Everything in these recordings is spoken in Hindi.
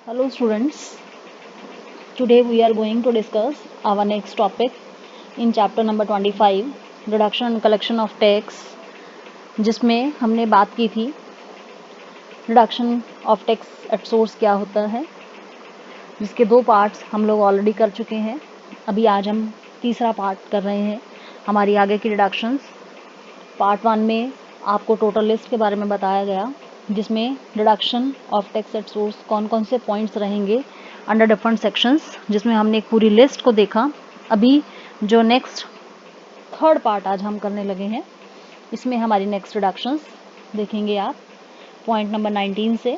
Hello students, today we are going to discuss our next topic in chapter number 25 reduction and collection of tax, जिसमें हमने बात की थी reduction of tax at source क्या होता है, जिसके दो पार्ट्स हम लोग ऑलरेडी कर चुके हैं। अभी आज हम तीसरा पार्ट कर रहे हैं हमारी आगे की रिडक्शंस। पार्ट 1 में आपको टोटल लिस्ट के बारे में बताया गया, जिसमें reduction of tax at source कौन कौन से पॉइंट्स रहेंगे अंडर डिफरेंट सेक्शंस, जिसमें हमने एक पूरी लिस्ट को देखा। अभी जो नेक्स्ट थर्ड पार्ट आज हम करने लगे हैं, इसमें हमारी नेक्स्ट रिडक्शंस देखेंगे आप पॉइंट नंबर 19 से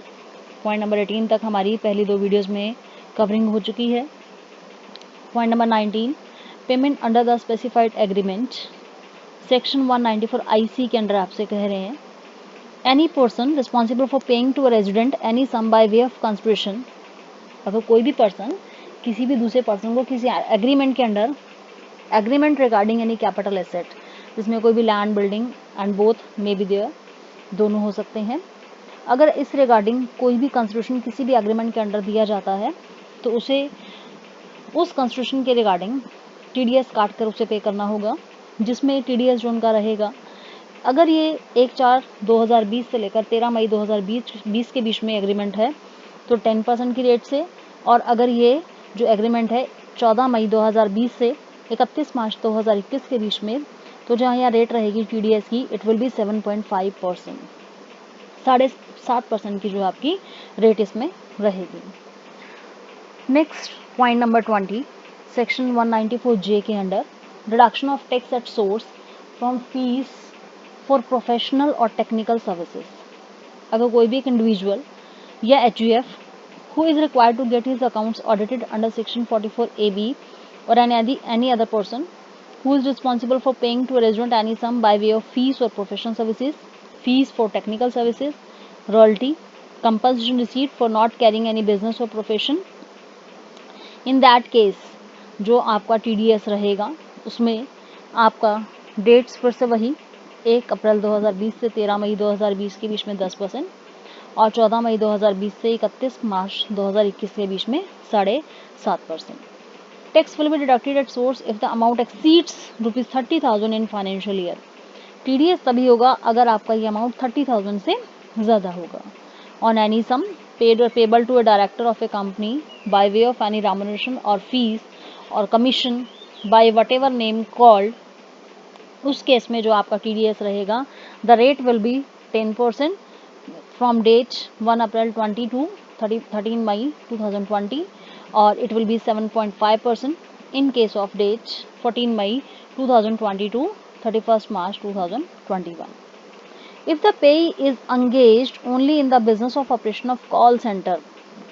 पॉइंट नंबर 18 तक हमारी पहली दो वीडियोस में कवरिंग हो चुकी है। Point number 19, payment under the specified agreement, section 194 IC के अंडर आपसे कह रहे हैं any person responsible for paying to a resident any sum by way of conspiration. अगर कोई भी पर्सन किसी भी दूसरे पर्सन को किसी एग्रीमेंट के under, agreement regarding any capital asset, जिसमें कोई भी land building and both may be there, दोनों हो सकते हैं, अगर इस रिगार्डिंग कोई भी कंस्टिट्यूशन किसी भी एग्रीमेंट के अंडर दिया जाता है तो उसे उस कंस्टिट्यूशन के रिगार्डिंग TDS काट कर उसे पे करना होगा, जिसमें TDS जो उनका रहेगा, अगर ये 1/4/2020 से लेकर 13 मई 2020 के बीच में एग्रीमेंट है तो 10% की रेट से, और अगर ये जो एग्रीमेंट है 14 मई 2020 से 31 मार्च 2021 के बीच में, तो जहाँ यहाँ रेट रहेगी TDS की, इट विल बी 7.5%, 7.5% की जो आपकी रेट इसमें रहेगी। Next point number 20, section 194J के under reduction of tax at source from fees for professional और टेक्निकल सर्विसेज। अगर कोई भी एक इंडिविजुअल या HUF who is required to get his accounts audited under section 44AB or any other person who is responsible for paying to a resident any sum by way of fees or professional services, fees for technical services, royalty, compensation receipt for not carrying any business or profession, in that case जो आपका TDS रहेगा उसमें आपका डेट्स फिर से वही 1 अप्रैल 2020 से 13 मई 2020 के बीच में 10% और 14 मई 2020 से 31 मार्च 2021 के बीच में 7.5%। Tax will be deducted at source if the amount exceeds ₹30,000 in financial year. TDS तभी होगा अगर आपका ये अमाउंट 30,000 से ज़्यादा होगा। ऑन एनी सम पेड और payable to a director of a company by way of any remuneration और फीस और commission by whatever name called, उस केस में जो आपका TDS रहेगा, the rate will be 10% from date 1 April 20 to 13 May 2020, or it will be 7.5% in case of date 14 May 2020 to 31st March 2021. If the payee is engaged only in the business of operation of call center,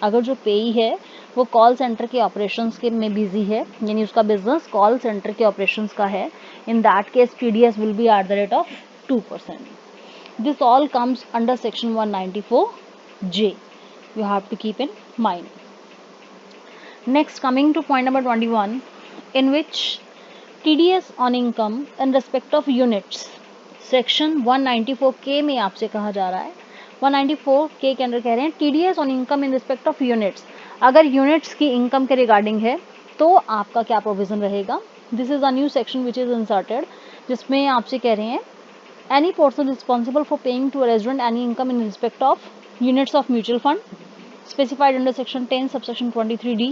अगर जो पेई है वो कॉल सेंटर के ऑपरेशंस के में बिजी है, यानी उसका बिजनेस कॉल सेंटर के ऑपरेशंस का है, in that case TDS will be at the rate of 2%. This all comes under section 194J. You have to keep in mind. Next, coming to point number 21, in which TDS on income in respect of units, section 194K में आपसे कहा जा रहा है, 194K के अंदर कह रहे हैं TDS on income in respect of units। अगर यूनिट्स की इनकम के रिगार्डिंग है तो आपका क्या प्रोविजन रहेगा। This is a new section which is inserted, जिसमें आपसे कह रहे हैं any person responsible for paying to a resident any income in respect of units of mutual fund specified under section 10 subsection 23D,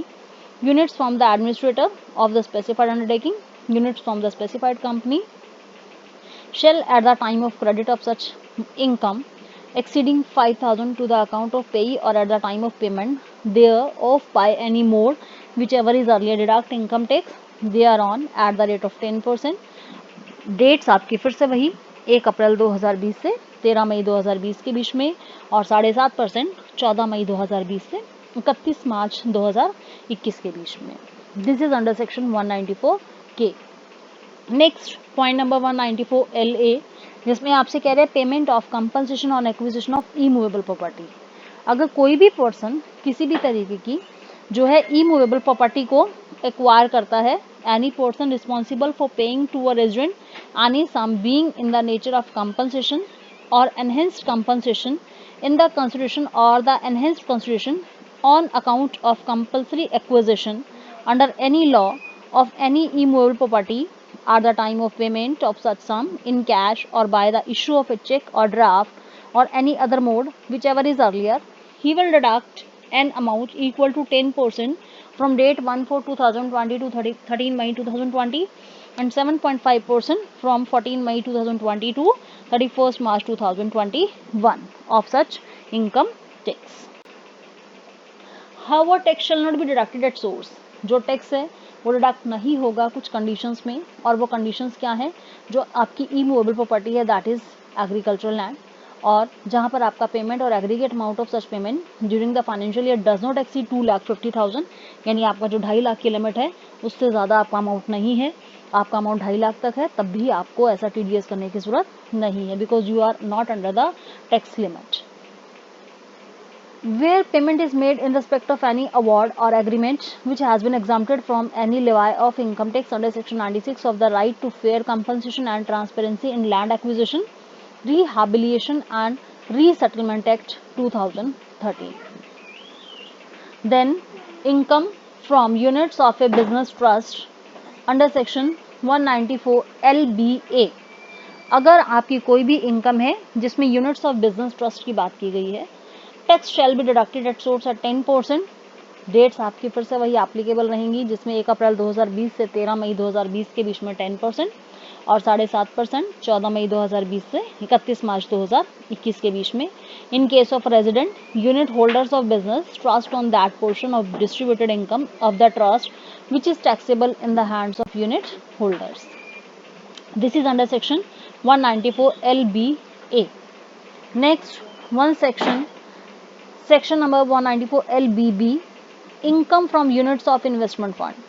units from the administrator of the specified undertaking, units from the specified company, shall at the time of credit of such income exceeding 5,000 to the account of payee or at the time of payment thereof by any mode whichever is earlier deduct income tax thereon at the rate of 10%। Dates आपकी फिर से वही 1 अप्रैल 2020 से 13 मई 2020 के बीच में और 7.5% 14 मई 2020 से 31 मार्च 2021 के बीच में। This is under section 194K। Next point number 194LA, जिसमें आपसे कह रहे हैं payment of compensation on acquisition of E movable property. अगर कोई भी पर्सन किसी भी तरीके की जो है ई मूवेबल प्रॉपर्टी को एक्वायर करता है, any person responsible for paying to a resident any sum being in the nature of compensation or enhanced compensation in the consideration or the enhanced consideration on account of compulsory acquisition under any law of any immovable property at the time of payment of such sum in cash or by the issue of a check or draft or any other mode, whichever is earlier, he will deduct an amount equal to 10% from date 1/4/2020 to 13 May 2020 and 7.5% from 14 May 2020 to 31st March 2021 of such income tax. However, tax shall not be deducted at source. जो टैक्स है वो डिडक्ट नहीं होगा कुछ कंडीशंस में, और वो कंडीशंस क्या है, जो आपकी इमूवेबल प्रॉपर्टी है दैट इज एग्रीकल्चरल लैंड, और जहाँ पर आपका पेमेंट और aggregate amount of such payment during the financial year does not exceed 2,50,000, यानी आपका जो 2.5 लाख की लिमिट है उससे ज़्यादा आपका अमाउंट नहीं है, आपका अमाउंट 2.5 लाख तक है, तब भी आपको ऐसा TDS करने की जरूरत नहीं है, because you are not under the tax limit. Where payment is made in respect of any award or agreement which has been exempted from any levy of income tax under section 96 of the right to fair compensation and transparency in land acquisition, rehabilitation and resettlement act 2013. Then income from units of a business trust under section 194 LBA. अगर आपकी कोई भी इनकम है जिसमें यूनिट्स ऑफ बिजनेस ट्रस्ट की बात की गई है, tax shall be deducted at source at 10%. Dates आपकी फिर से वही एप्लीकेबल रहेंगी जिसमें 1 अप्रैल 2020 से 13 मई 2020 के बीच में 10% और 7.5% 14 मई 2020 से 31 मार्च 2021 के बीच में. इन case of resident unit holders of business trust on that portion of distributed income of the trust which is taxable in the hands of unit holders. This is under section 194 LBA. Next, one section number 194 LBB, income from units of investment fund.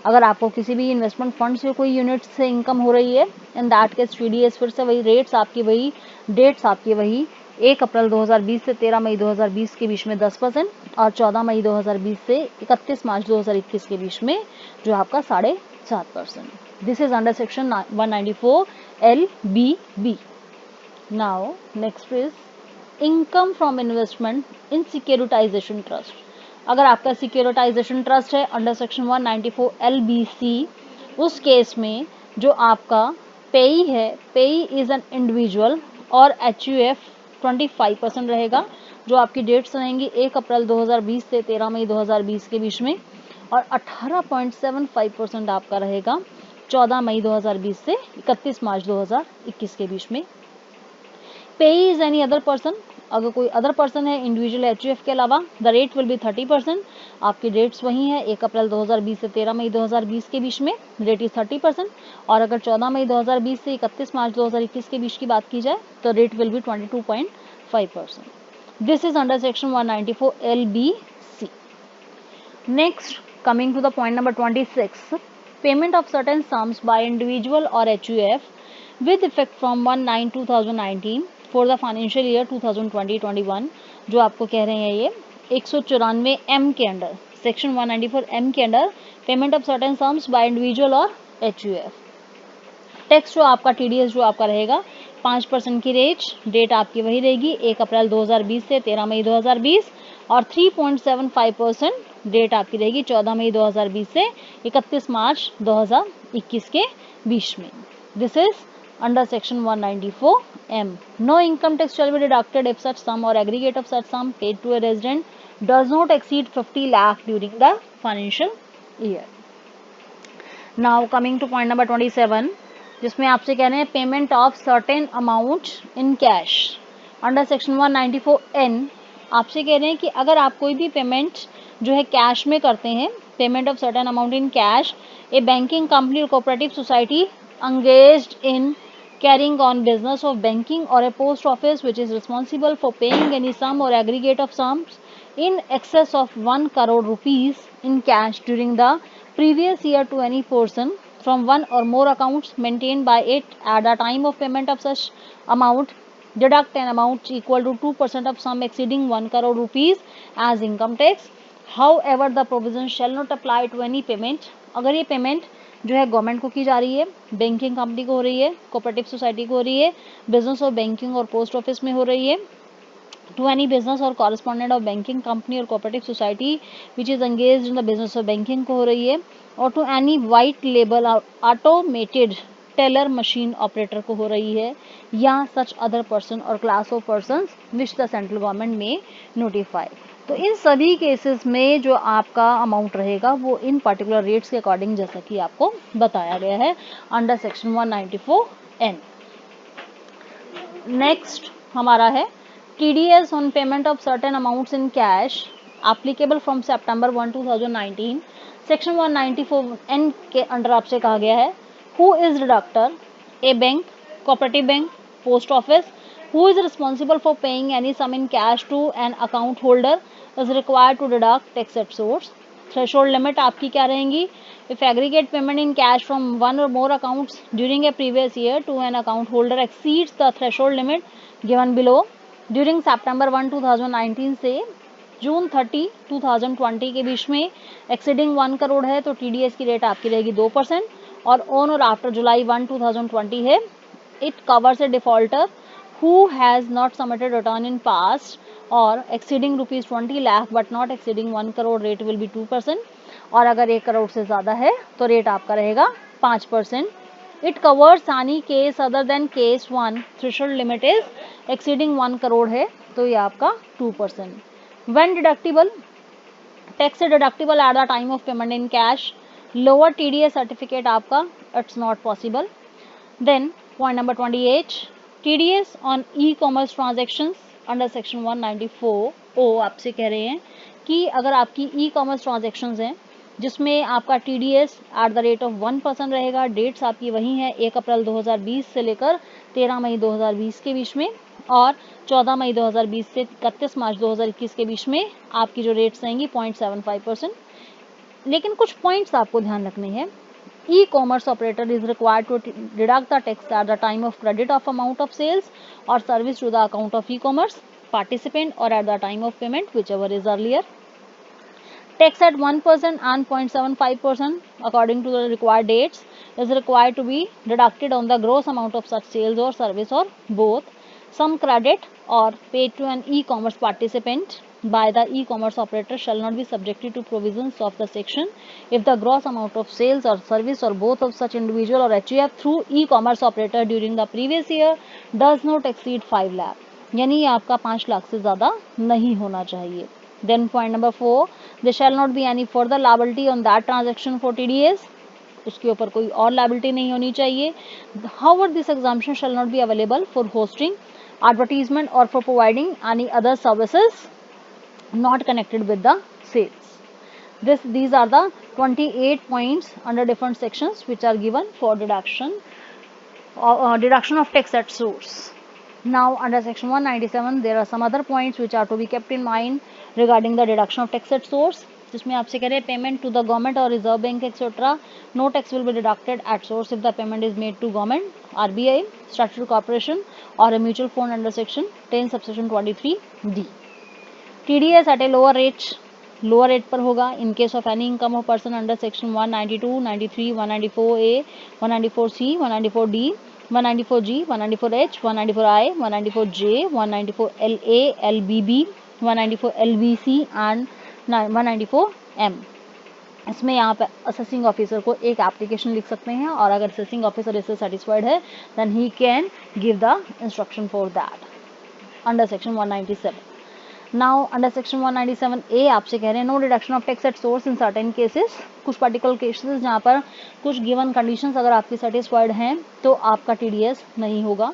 अगर आपको किसी भी इन्वेस्टमेंट फंड से कोई यूनिट से इनकम हो रही है, इन दैट केस TDS फिर से वही रेट्स आपकी वही, डेट्स आपकी वही, 1 अप्रैल 2020 से 13 मई 2020 के बीच में 10% और 14 मई 2020 से 31 मार्च 2021 के बीच में जो आपका 7.5%. This is under section 194 LBB. Now next is income from investment in securitization trust. अगर आपका सिक्योरिटाइजेशन ट्रस्ट है अंडर सेक्शन 194 LBC, उस केस में जो आपका पेई है, पेई इज एन इंडिविजुअल और HUF 25% रहेगा, जो आपकी डेट्स रहेंगी 1 अप्रैल 2020 से 13 मई 2020 के बीच में, और 18.75% आपका रहेगा 14 मई 2020 से 31 मार्च 2021 के बीच में. पेई इज एनी अदर पर्सन, अगर कोई अदर पर्सन है इंडिविजुअल HUF के अलावा, द रेट विल बी 30%. आपकी डेट्स वही है 1 अप्रैल 2020 से 13 मई 2020 के बीच में, रेट इज 30%. और अगर 14 मई 2020 से 31 मार्च 2021 के बीच की बात की जाए तो rate will B 22.5%. This is under section 194 LBC. Next, coming to the point number 26, payment of certain sums by individual or HUF with effect from 1/9/2019 for the financial year 2020-21, जो आपको कह रहे हैं ये 194 M के अंडर, सेक्शन 194 M के under payment of certain sums by individual और HUF. टैक्स जो आपका TDS जो आपका रहेगा 5% की रेट, डेट आपकी वही रहेगी 1 अप्रैल 2020 से 13 मई 2020, और 3.75% डेट आपकी रहेगी 14 मई 2020 से 31 मार्च 2021 के बीच में. This is under section 194 M. No income tax shall be deducted if such sum or aggregate of such sum paid to a resident does not exceed 50 lakh during the financial year. Now coming to point number 27, जिसमें आपसे कह रहे हैं payment of certain amount in cash under section 194 N. आपसे कह रहे हैं कि अगर आप कोई भी पेमेंट जो है कैश में करते हैं, payment of certain amount in cash, a banking company और cooperative society engaged in carrying on business of banking or a post office which is responsible for paying any sum or aggregate of sums in excess of 1 crore rupees in cash during the previous year to any person from one or more accounts maintained by it at the time of payment of such amount, deduct an amount equal to 2% of sum exceeding 1 crore rupees as income tax. However, the provision shall not apply to any payment. अगर ये पेमेंट जो है गवर्नमेंट को की जा रही है, बैंकिंग कंपनी को हो रही है, कोऑपरेटिव सोसाइटी को हो रही है, बिजनेस और बैंकिंग और पोस्ट ऑफिस में हो रही है, to any business or correspondent of banking company or cooperative society which is engaged in the business of banking को हो रही है, और to any white label automated teller machine operator को हो रही है, या such other person or class of persons which the central government may notify। तो इन सभी केसेस में जो आपका अमाउंट रहेगा वो इन पर्टिकुलर रेट्स के अकॉर्डिंग जैसा कि आपको बताया गया है अंडर सेक्शन 194N। नेक्स्ट हमारा है TDS on payment of certain amounts in cash applicable from September 1, 2019। Section 194N के अंडर आपसे कहा गया है who is deductor, a bank, cooperative bank, post office, who is responsible for paying any sum in cash to an account holder is required to deduct tax at source। threshold limit आपकी क्या रहेंगी? if aggregate payment in cash from one or more accounts during a previous year to an account holder exceeds the threshold limit given below during September 1, 2019 से जून 30, 2020 के बीच में एक्सीडिंग 1 करोड़ है तो TDS की रेट आपकी रहेगी 2%, और ऑन और आफ्टर जुलाई 1, 2020 है it covers a defaulter who has not submitted return in past और exceeding ₹20 lakh but not exceeding 1 crore rate will be 2%, और अगर 1 करोड़ से ज़्यादा है तो रेट आपका रहेगा 5%। It covers any case other than case 1, threshold limit is exceeding 1 crore है तो ये आपका 2%। When deductible, tax deductible at the time of payment in cash, lower TDS certificate आपका it's not possible. Then point number 28, TDS on e-commerce transactions under section 194O आपसे कह रहे हैं कि अगर आपकी ई-कॉमर्स ट्रांजेक्शन्स हैं जिसमें आपका TDS at the rate of 1% रहेगा, डेट्स आपकी वही हैं 1 अप्रैल 2020 से लेकर 13 मई 2020 के बीच में, और 14 मई 2020 से 31 मार्च 2021 के बीच में आपकी जो रेट्स रहेंगी 0.75%। लेकिन कुछ पॉइंट्स आपको ध्यान रखने हैं। E-commerce operator is required to deduct the tax at the time of credit of amount of sales और service to the account of e-commerce participant or at the time of payment whichever is earlier। Tax at 1% and 0.75% according to the required dates is required to be deducted on the gross amount of such sales or service or both। Some credit or paid to an e-commerce participant by the e-commerce operator shall not be subjected to provisions of the section if the gross amount of sales or service or both of such individual or HUF through e-commerce operator during the previous year does not exceed 5 lakh, यानी आपका 5 लाख से ज़्यादा नहीं होना चाहिए। Then point number 4, there shall not be any further liability on that transaction for TDS, उसके ऊपर कोई और liability नहीं होनी चाहिए। However, this exemption shall not be available for hosting, advertisement or for providing any other services not connected with the sales। These are the 28 points under different sections which are given for deduction of tax at source। Now under section 197 there are some other points which are to be kept in mind regarding the deduction of tax at source, जिसमें आपसे कह रहे हैं पेमेंट टू द गवर्नमेंट और reserve bank etcetera, no tax will be deducted at source if the payment is made to government, RBI, statutory corporation और mutual fund under section 10 subsection 23D। TDS at a lower rate पर होगा in case of any income of person under section 192, 93, 194A, 194C, 194D, 194G, 194H, 194I, 194J, 194LA, LBB, 194LBC and 194M। इसमें यहाँ पे असेसिंग ऑफिसर को एक एप्लीकेशन लिख सकते हैं और अगर असेसिंग ऑफिसर इससे सेटिस्फाइड है then he can give the instruction for that under section 197। Now under section 197A आपसे कह रहे हैं no deduction of tax at source in certain cases, कुछ पर्टिकुलर केसेस जहाँ पर कुछ गिवन कंडीशंस अगर आपकी सेटिस्फाइड हैं तो आपका TDS नहीं होगा।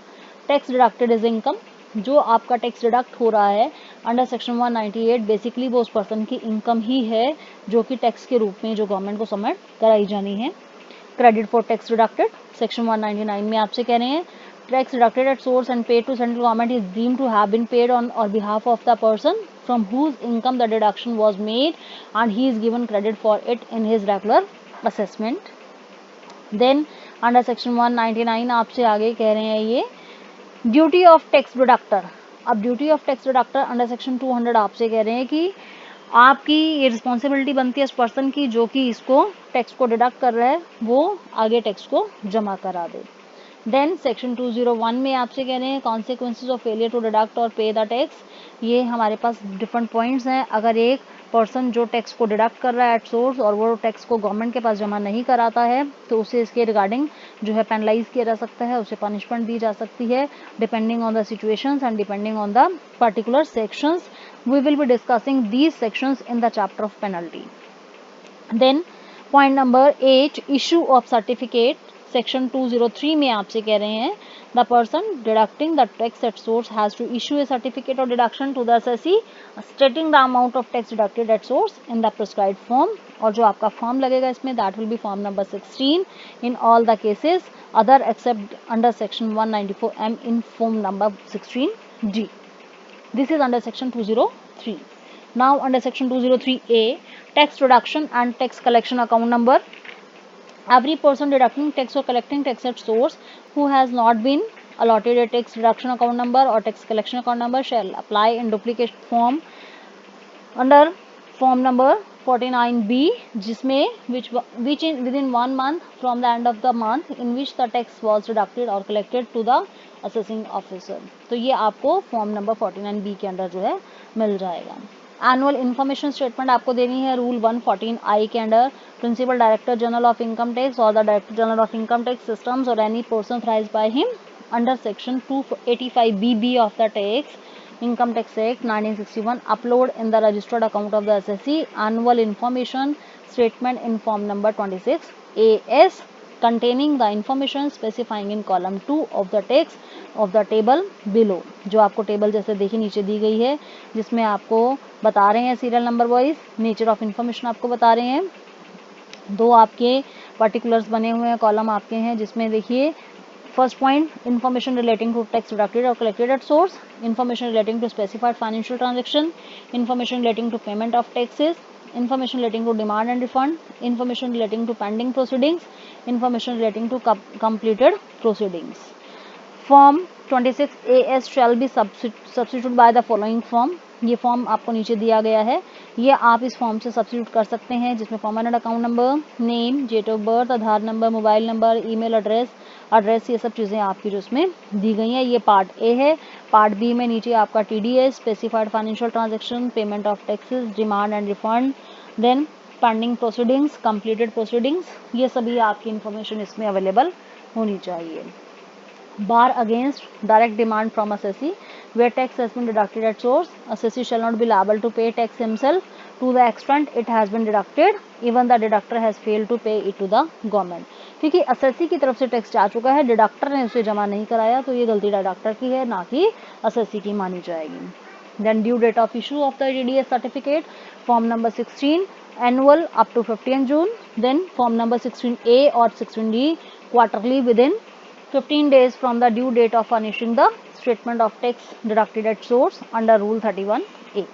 टैक्स डिडक्टेड इज इनकम, जो आपका टैक्स डिडक्ट हो रहा है अंडर सेक्शन 198 बेसिकली वो उस पर्सन की इनकम ही है जो कि टैक्स के रूप में जो गवर्नमेंट को सबमिट कराई जानी है। Credit for tax deducted section 199 में आपसे कह रहे हैं tax deducted at source and paid to central government is deemed to have been paid on or behalf of the person from whose income the deduction was made and he is given credit for it in his regular assessment। then under section 199 आपसे आगे कह रहे हैं ये ड्यूटी ऑफ टैक्स डिडक्टर। अब duty of tax deductor under section 200 आपसे कह रहे हैं कि आपकी ये रिस्पॉन्सिबिलिटी बनती है उस पर्सन की जो कि इसको टैक्स को डिडक्ट कर रहा है वो आगे टैक्स को जमा करा दे। देन सेक्शन 201 में आपसे कह रहे हैं consequences of failure to deduct और पे द टैक्स। ये हमारे पास डिफरेंट पॉइंट्स हैं। अगर एक पर्सन जो टैक्स को डिडक्ट कर रहा है एट सोर्स और वो टैक्स को गवर्नमेंट के पास जमा नहीं कराता है तो उसे इसके रिगार्डिंग जो है पेनलाइज किया जा सकता है, उसे पनिशमेंट दी जा सकती है depending on the situations and depending on the particular sections. We will be discussing these sections in the chapter of penalty. Then point number 8 issue of certificate. Section 203 में आपसे कह रहे हैं the person deducting the tax at source has to issue a certificate of deduction to the assessee stating the amount of tax deducted at source in the prescribed form. और जो आपका फॉर्म लगेगा इसमें that will be form number 16 in all the cases other accept under section 194M in form number 16D। This is under section 203. Now under section 203A, tax deduction and tax collection account number. Every person deducting tax or collecting tax at source who has not been allotted a tax deduction account number or tax collection account number shall apply in duplicate form under form number 49B, जिसमें which in within 1 month from the end of the month in which the tax was deducted or collected to the assessing officer। तो ये आपको फॉर्म नंबर 49B के अंडर जो है मिल जाएगा। एनुअल इन्फॉर्मेशन स्टेटमेंट आपको देनी है रूल 114I के under. Principal director general of income tax और the director general of income tax systems और any person authorised by him under section 285BB of the tax Income Tax Act 1961 upload in the registered account of the assessee annual information statement in form number 26AS containing the information specifying in column 2 of the text of the table below। जो आपको टेबल जैसे देखिए नीचे दी गई है जिसमें आपको बता रहे हैं serial number wise nature of information आपको बता रहे हैं। दो आपके पर्टिकुलर्स बने हुए हैं कॉलम आपके हैं जिसमें देखिए first point information relating to tax deducted or collected at source, information relating to specified financial transaction, information relating to payment of taxes, information relating to demand and refund, information relating to pending proceedings, information relating to completed proceedings। Form 26AS shall be substituted by the following form। ये फॉर्म आपको नीचे दिया गया है, ये आप इस फॉर्म से सब्सिट्यूट कर सकते हैं जिसमें form and account number, name, date of birth, Aadhaar number, mobile number, email address ये सब चीज़ें आपकी जो इसमें दी गई हैं। ये पार्ट ए है। पार्ट बी में नीचे आपका TDS, specified financial transaction, payment of taxes, demand and refund, then pending proceedings, completed proceedings, ये सभी आपकी इन्फॉर्मेशन इसमें अवेलेबल होनी चाहिए। Bar against direct demand from assessee where tax has been deducted at source, assessee shall not be liable to pay tax himself to the extent it has been deducted even the deductor has failed to pay it to the government। क्योंकि assessee की तरफ से टैक्स जा चुका है, डिडक्टर ने उसे जमा नहीं कराया तो ये गलती डिडक्टर की है ना कि assessee की मानी जाएगी। Then due date of issue of the TDS certificate form number 16 annual up to 15th June, then form number 16A or 16D quarterly within 15 days from the due date of furnishing the statement of tax deducted at source under rule 31A।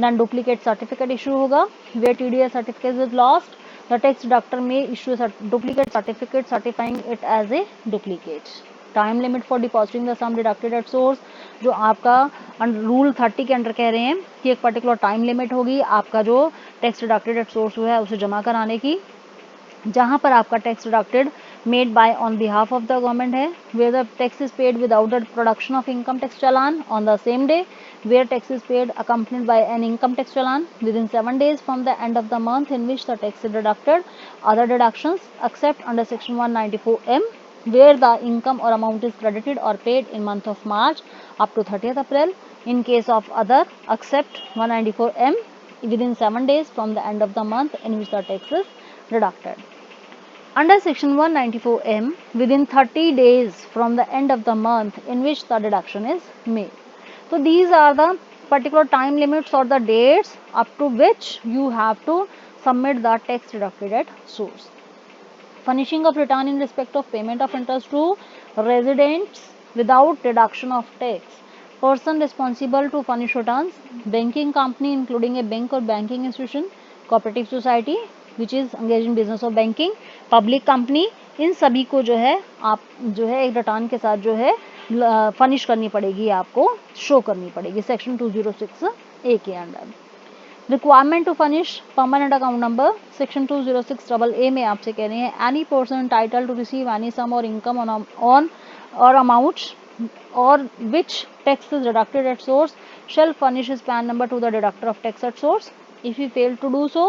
Then duplicate certificate issue होगा where TDS certificate is lost, the tax deductor may issue a duplicate certificate certifying it as a duplicate। Time limit for depositing the sum deducted at source, जो आपका रूल 30 के अंडर कह रहे हैं कि एक पर्टिकुलर टाइम लिमिट होगी आपका जो टैक्स डिडक्टेड एट सोर्स हुआ है उसे जमा कराने की, जहां पर आपका tax deducted made by on behalf of the government है, where the tax is paid without the production of income tax challan on the same day, where tax is paid accompanied by an income tax challan within 7 days from the end of the month in which the tax is deducted, other deductions except under section 194M where the income or amount is credited or paid in month of March up to 30th April in case of other except 194M within 7 days from the end of the month in which the tax is deducted। Under section 194M within 30 days from the end of the month in which the deduction is made। So these are the particular time limits or the dates up to which you have to submit the tax deducted at source। Furnishing of return in respect of payment of interest to residents without deduction of tax, person responsible to furnish returns, banking company including a bank or banking institution, cooperative society which is engaged in business of banking, public company, इन सभी को जो है आप जो है एक रिटर्न के साथ जो है फर्निश करनी पड़ेगी, आपको शो करनी पड़ेगी सेक्शन 206A के under. Requirement to furnish permanent account number, section 206AA में आपसे कह रहे हैं any person title to receive any sum और इनकम ऑन और अमाउंट और which tax is deducted at source shall furnish his PAN number to the deductor of tax at source. If he failed to do so,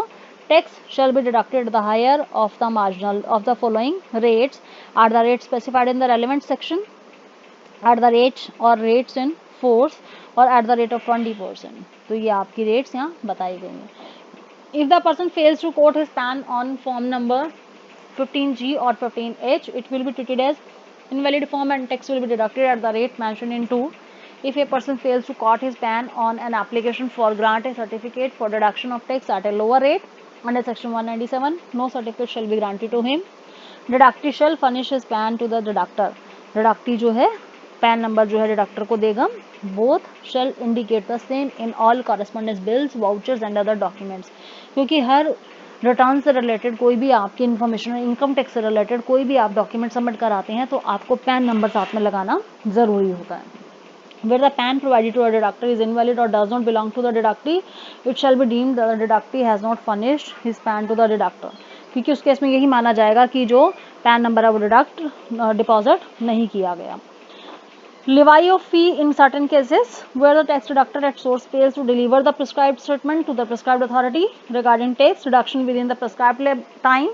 tax shall be deducted at the higher of the marginal of the following rates at the rate specified in the relevant section, at the rate or rates in force और at the rate of 20%. तो ये आपकी rates यहाँ बताई गई हैं. If the person fails to quote his PAN on form number 15G or 15H, it will be treated as invalid form and tax will be deducted at the rate mentioned in 2. If a person fails to quote his PAN on an application for grant a certificate for deduction of tax at a lower rate under section 197, no certificate shall be granted to him. Deductee shall furnish his PAN to the deductor. Deductee जो है पैन नंबर जो है डिडक्टर को देगा. Both shall indicate the same in all correspondence bills, vouchers and other documents. क्योंकि हर रिटर्न से रिलेटेड कोई भी आपकी इन्फॉर्मेशन, इनकम टैक्स से रिलेटेड कोई भी आप डॉक्यूमेंट सबमिट कराते हैं तो आपको पैन नंबर साथ में लगाना जरूरी होता है. Where the PAN provided to a deductor is invalid or does not belong to the deductee, it shall be deemed that the deductee has not furnished his PAN to the deductor. क्योंकि उस केस में यही माना जाएगा कि जो पैन नंबर है वो डिपॉजिट नहीं किया गया. Levy of fee in certain cases where the tax deductor at source fails to deliver the prescribed statement to the prescribed authority regarding tax deduction within the prescribed time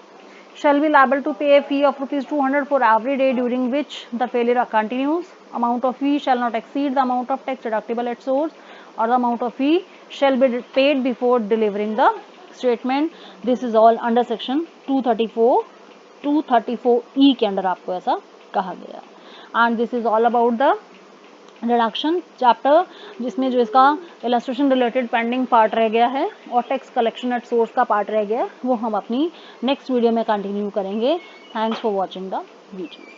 shall be liable to pay a fee of ₹200 for every day during which the failure continues. Amount of fee shall not exceed the amount of tax deductible at source or the amount of fee shall be paid before delivering the statement. This is all under section 234E के अंडर आपको ऐसा कहा गया. And this is all about the deduction chapter, जिसमें जो इसका इलस्ट्रेशन रिलेटेड पेंडिंग पार्ट रह गया है और टैक्स कलेक्शन एट सोर्स का पार्ट रह गया है, वो हम अपनी नेक्स्ट वीडियो में कंटिन्यू करेंगे. Thanks for watching the video.